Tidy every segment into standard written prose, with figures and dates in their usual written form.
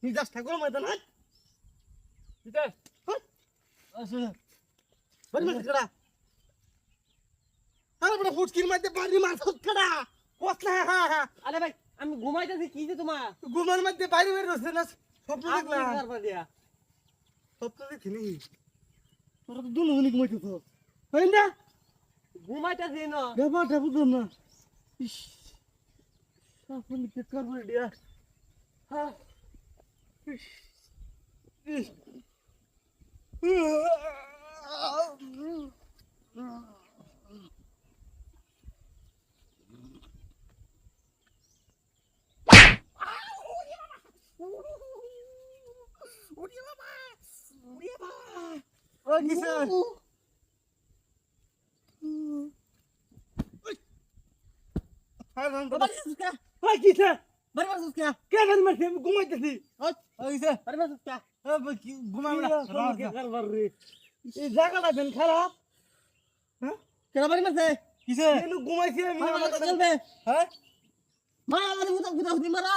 Midas ঠাকুর ময়দান হাট দিতে আসে বড় মাছ কড়া আরে বড় ফুটকির মধ্যে বাড়ি মাছ কড়া কতলা আরে ভাই আমি ঘুমাইতেছি কি যে তোমার গুমার মধ্যে বাইরে বের হচ্ছে না স্বপ্ন দেখলা করবা দিয়া স্বপ্ন দেখিনি তোরা তো দুনো দিন ঘুমাইতে তো হয় না ঘুমাইতেছি না ব্যাপারটা বুঝলাম না ইস স্বপ্ন কি করবো দিয়া হ্যাঁ ইস ইস Oh, gisa. বাবা সুস্কা Oh, gisa. বাবা সুস্কা কে গান মারছে ঘুমাইতেছি ও গিসে বাবা সুস্কা ঘুমাবো কারবার রে এই জায়গাটা দেন খারাপ হ্যাঁ কেন বাড়ি মারছে কিসে এনু ঘুমাইছি আমি চলবে হ্যাঁ মা আমাদের মুতা গুতা হুদি মারা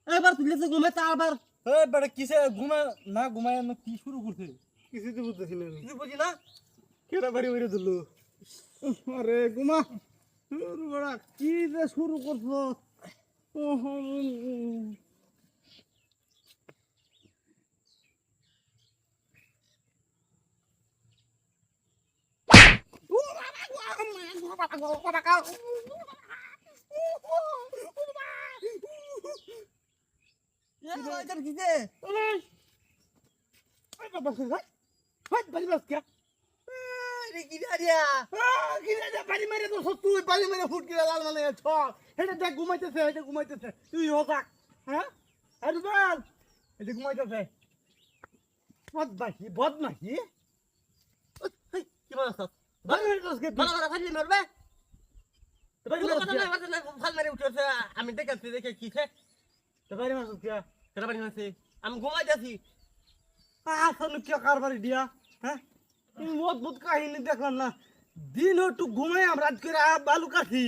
এবার তুলেছে ঘুমাইতে আবার এই বড় কিসে ঘুমায় না কি শুরু করছে কিছু তো বুঝতেছি না কিছু বুঝি না কেডা বাড়ি বেরে দিল আরে ঘুমা বড় কি যে শুরু করছো এটা কিসে Ay, papá, ay, bari mas kya? রে কি দাঁড়িয়া Gila na bari mare to sotu, bari mare food gila lal mane chor. Heta deখ ঘুমাইতেছে, এটা ঘুমাইতেছে। তুই হোক হ্যাঁ? আরে বল। এটা ঘুমাইতেছে। বদমাশি। কি বলছ bari mare to কে ভালো ভালো ফাইলি মারবে bari তুমি mare কথা না কথা না ভাল মারি উঠছে আমি দেখছি দেখে কিছে bari mare kya? কেন বাড়ি মারছে আমি ঘুমাইতেছি আসলে কি কারবারি দিয়া হ্যাঁ এই অদ্ভুত কাহিনী দেখলাম না দিন একটু ঘুমাই আমরা রাত করে বালু কাটি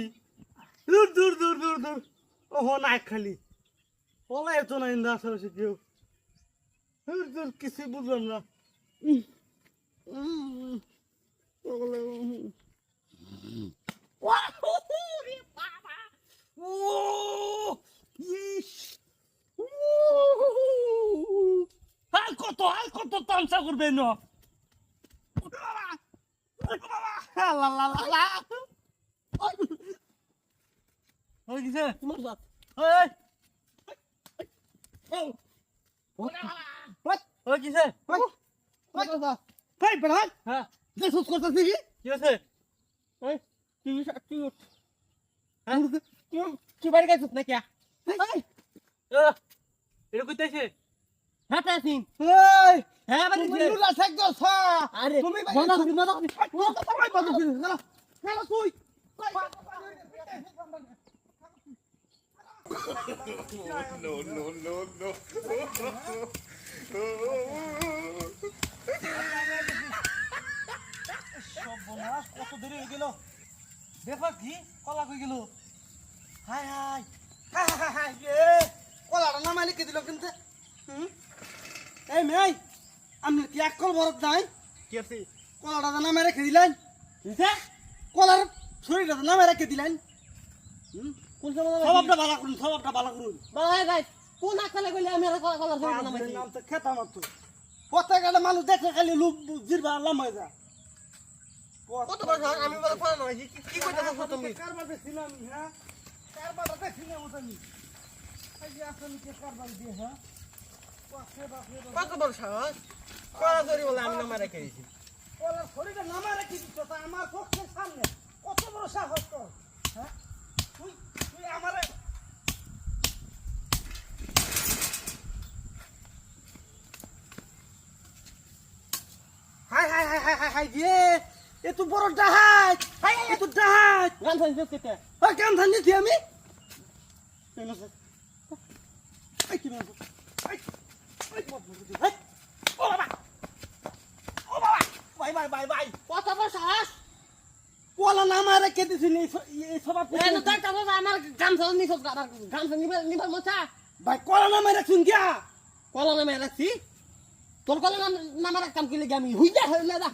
দূর দূর দূর দূর দূর ওহো নাই খালি বলা এত না ইন্দা আশেপাশে কেউ দূর দূর কিছু বুঝলাম না আর কত তামসা করবে না ওই কিসে তোমার সাথ ওই কিসে ভাই প্রধান হ্যাঁ যে সুস করতেছি কি হয়েছে তুই তুই বাড়ি গেছিস না কে এটা কইতেছে হ্যাঁ তাসিন এই হ্যাঁ বাড়ি তুমি নুলা থাক দাও সা আরে তুমি মজা করি ভাই বাদু তুই না না তুই No, no, no, no. সর্বনাশ কত দেরি হয়ে গেল দেখো কি কলা কই গেল হাই হাই হাই হাই এ কলাটা না মালিক দিল কিন্তু এই মেই আমি কি এক কল বরফ নাই কি আছে কলাটা না মেরে রেখে দিলেন কলার শরীরটা না মেরে রেখে দিলেন কোন সময় সবাবটা ভালো করুন ভাই ভাই কোন আকালে কইলে আমি আর কলা ধরব না মাইছি নাম তো খেতা মাত্র প্রত্যেকটা মানুষ দেখে খালি লুক জিরবা লামাই যা কত বড় আমি বড় ফোন নয় কি কইতাছ তুমি কারবার দেখছিলাম হ্যাঁ কারবারটা দেখছিলাম আমি এই যে আসলে কি কারবার দিয়ে হ্যাঁ কত বড় সাহস কলা ধরি বলে আমি নামা রেখে দিছি কলার শরীরটা নামা রেখে দিচ্ছ তা আমার চোখের সামনে কত বড় সাহস তোর হ্যাঁ তুই তুই আমারে high high high high high high যে এ তো বড় ডাহাত হাই এ তো ডাহাত গান শুনছিস কেতে কাম ধান দিছি আমি এই কি মারবো এই এই মত বলছি এই ও বাবা ভাই ভাই ভাই ভাই কত বড় সাহস কোলা না মারে কে দিছিস এই সব এই না দেখ বাবা আমার গামছা নিছ আমার গামছা নিবার মোছা ভাই কোলা না মারে শুন গিয়া কলা নামে রাখছি তোর কলা নামে রাখতাম কি লেগে আমি হুইজা হইলে দা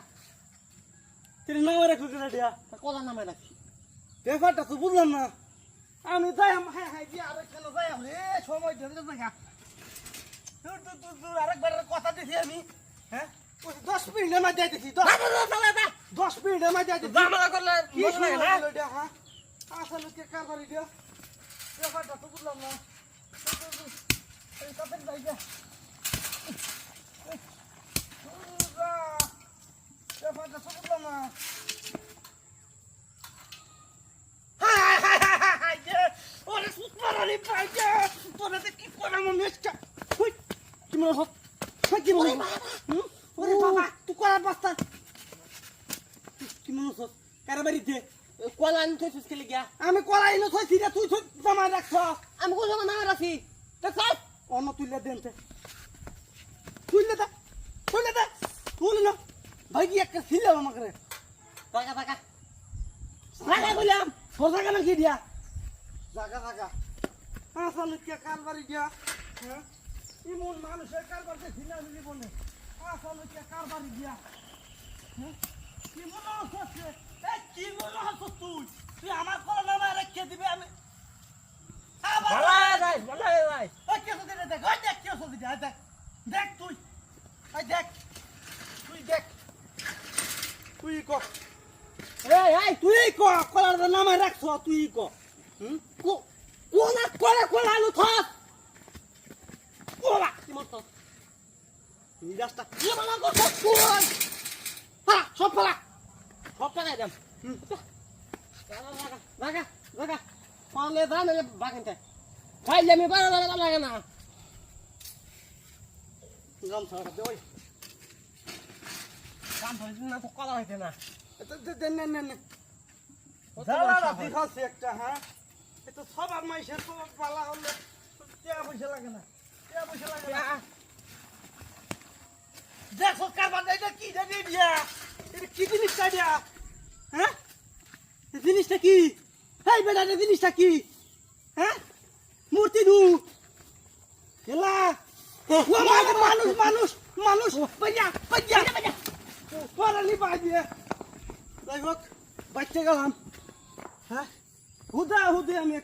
তুই না মারে খুঁজে না দিয়া কলা নামে রাখছি ব্যাপারটা তো বুঝলাম না আমি যাই হ্যাঁ হ্যাঁ দিয়ে আরেকখানে যাই রে সময় ধরে দেখা দূর দূর দূর দূর আরেকবারের কথা দিছি আমি হ্যাঁ 10 মিনিটের মধ্যে দিছি 10 মিনিটের মধ্যে দিছি জামালা করলে কি শুরু হলো এটা হ্যাঁ আসলে কে কারবারি দিয়া ব্যাপারটা তো বুঝলাম না এই কাপের জায়গা ব্যাপারটা তো বুঝলাম না ওরে সুতরানি পাইছে তোরা কি করে মন নেস্টা কই কি মনে হচ্ছে কি মনে ওরে বাবা তুই করা বস্তা কি মনে হচ্ছে কারবারি দে কলা আনতে কি লেগে আমি কলাই না থইছি রে তুই জমা রাখছ আমি কোন জামা নামে রাখছি দেখ অন্য তুইলে দেনতে তুইলে দে তুই না ভাই কি একটা ছিল আমাকে রে টাকা টাকা জায়গা কইলাম তোর জায়গা না কি দিয়া জায়গা আসলে কে কারবারি দিয়া হ্যাঁ ইমন মানুষের কারবারতে ছিনা মিলি বলে আসলে কে কারবারি দিয়া হ্যাঁ কি মনে হচ্ছে এই কি মনে হচ্ছে তুই আমার কলা না রেখে দিবি আমি ভালো ভাই ওই কে সে দেখ ওই দেখ কে সে দেখ দেখ তুই ওই দেখ তুই ক এই তুই ক কলার নামে রাখছ তুই ক হুম কোলা আলু থাক কোলা কি মত এই রাস্তা কি মানা করছ তুই হ্যাঁ সব ফেলা সব ফেলাই দাম লাগা পালে দাম বাগানতে খাইলে আমি বাড়া লাগে না গাম ছাড়া দে ওই কাম ধরে না তো কলা হইতে না নে জ্বালাটা দেখাচ্ছে একটা হ্যাঁ এ তো সবার মাইসের তো পালা হলে টাকা পয়সা লাগে না দেখ সরকার বাদ এটা কি জানি দিয়া এটা কি জিনিসটা দিয়া হ্যাঁ এই জিনিসটা কি এই বেটা এই জিনিসটা কি হ্যাঁ মূর্তি দু এলা মানুষ বাজা পরালি বাজে যাই হোক বাচ্চা গেলাম হ্যাঁ হুদে আমি